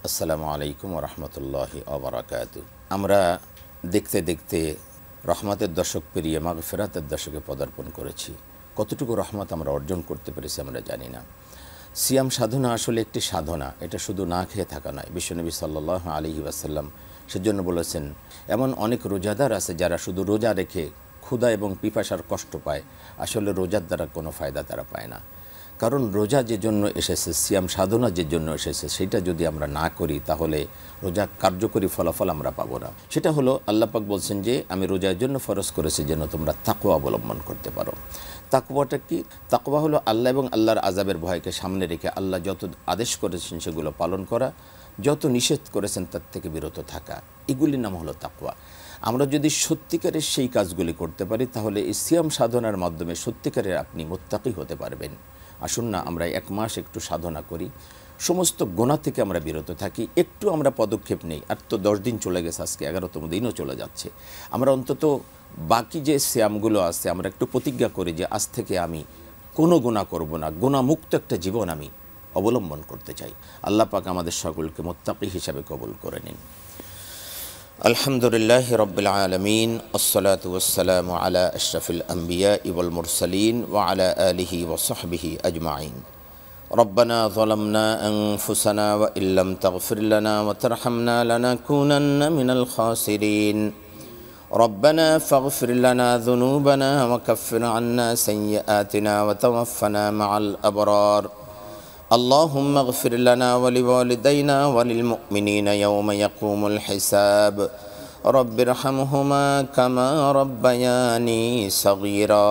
আসসালামু আলাইকুম ওয়া রাহমাতুল্লাহি ওয়া বারাকাতুহু। আমরা দেখতে দেখতে রহমতের দশক পেরিয়ে মাগফিরাতের দশকে পদার্পণ করেছি। কতটুকু রহমত আমরা অর্জন করতে পেরেছি আমরা জানি না। সিয়াম সাধনা আসলে একটি সাধনা, এটা শুধু না খেয়ে থাকা নয়। বিশ্বনবী সাল্লাল্লাহু আলাইহি ওয়াসাল্লাম সেজন্য বলেছেন, এমন অনেক রোজাদার আছে যারা শুধু রোজা রেখে ক্ষুধা এবং পিপাসার কষ্ট পায়, আসলে রোজার দ্বারা কোনো ফায়দা তারা পায় না। কারণ রোজা যে জন্য এসেছে, সিয়াম সাধনা যে জন্য এসেছে, সেটা যদি আমরা না করি তাহলে রোজা কার্যকরী ফলাফল আমরা পাবো না। সেটা হলো আল্লাহ পাক বলছেন যে আমি রোজার জন্য ফরজ করেছি যেন তোমরা তাকওয়া অবলম্বন করতে পারো। তাকওয়াটা কি? তাকওয়া হলো আল্লাহ এবং আল্লাহর আযাবের ভয়কে সামনে রেখে আল্লাহ যত আদেশ করেছেন সেগুলো পালন করা, যত নিষেধ করেছেন তার থেকে বিরত থাকা, এগুলির নাম হলো তাকওয়া। আমরা যদি সত্যিকারের সেই কাজগুলি করতে পারি তাহলে এই সিয়াম সাধনার মাধ্যমে সত্যিকারের আপনি মুত্তাকি হতে পারবেন। আসুন না আমরা এক মাস একটু সাধনা করি, সমস্ত গুনাহ থেকে আমরা বিরত থাকি, একটু আমরা পদক্ষেপ নেই। আর তো 10 দিন চলে গেছে, আজকে 11তম দিনও চলে যাচ্ছে। আমরা অন্তত বাকি যে সিয়ামগুলো আছে আমরা একটু প্রতিজ্ঞা করি যে আজ থেকে আমি কোনো গুনাহ করব না, গুনাহমুক্ত একটা জীবন আমি অবলম্বন করতে চাই। আল্লাহ পাক আমাদের সকলকে মুত্তাকি হিসাবে কবুল করে নিন। আলহামদুলিল্লাহি রাব্বিল আলামিন, আসসালাতু ওয়াসসালামু আলা আশরাফিল আমবিয়া ওয়াল মুরসালিন ওয়া আলা আলিহি ওয়া সাহবিহি আজমাইন। রব্বানা যালামনা আনফুসানা ওয়া ইল্লাম তাগফির লানা ওয়া তারহামনা লানাকুনান্না মিনাল খাসিরিন। রব্বানা ফাগফির লানা যুনুবানা ওয়া কাফফির আন্না সাইয়্যাতিনা ওয়া তাওয়াফফানা মাআল আবরার। اللهم اغفر لنا ولوالدينا وللمؤمنين يوم يقوم الحساب رب ارحمهما كما ربياني صغيرا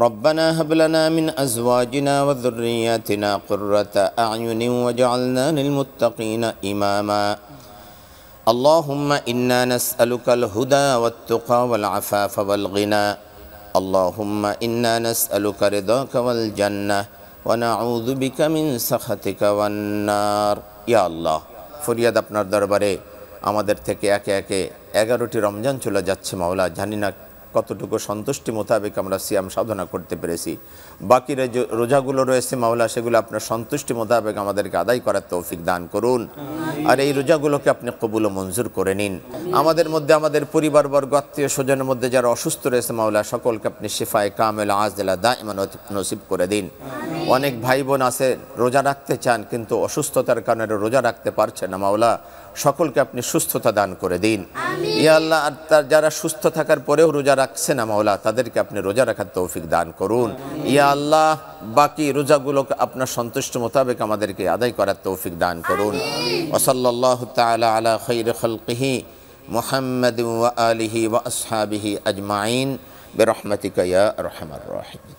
ربنا هب لنا من أزواجنا وذرياتنا قرة أعين واجعلنا للمتقين إماما اللهم إنا نسألك الهدى والتقى والعفاف والغنى اللهم إنا نسألك رضاك والجنة ونعوذ بك من سخطك والنار। ইয়া আল্লাহ, ফরিয়াদ আপনার দরবারে, আমাদের থেকে একে একে 11টি রমজান চলে যাচ্ছে মাওলা। জানি না কতটুকু সন্তুষ্টি মোতাবেক আমরা সিয়াম সাধনা করতে পেরেছি। বাকি রোজাগুলো রয়েছে মাওলা, সেগুলো আপনার সন্তুষ্টি মোতাবেক আমাদেরকে আদায় করার তৌফিক দান করুন। আর এই রোজাগুলোকে আপনি কবুল ও মঞ্জুর করে নিন। আমাদের মধ্যে, আমাদের পরিবারবর্গ, আত্মীয় স্বজনের মধ্যে যারা অসুস্থ রয়েছে মাওলা, সকলকে আপনি শিফায়ে কামেল আজলা দাইমান নসিব করে দিন। অনেক ভাই বোন আছে রোজা রাখতে চান কিন্তু অসুস্থতার কারণে রোজা রাখতে পারছে না মাওলা, সকলকে আপনি সুস্থতা দান করে দিন। ইয়া আল্লাহ, আর তার যারা সুস্থ থাকার পরেও রোজা রাখছে না মাওলা, তাদেরকে আপনি রোজা রাখার তৌফিক দান করুন। ইয়া আল্লাহ, বাকি রোজাগুলোকে আপনার সন্তুষ্ট মোতাবেক আমাদেরকে আদায় করার তৌফিক দান করুন। ওয়া সাল্লাল্লাহু তাআলা আলা খায়রি খালকিহি মুহাম্মাদিন ওয়া আলিহি ওয়া আসহাবিহি আজমাইন বিরহমাতিকা ইয়া আরহামার রাহিমিন।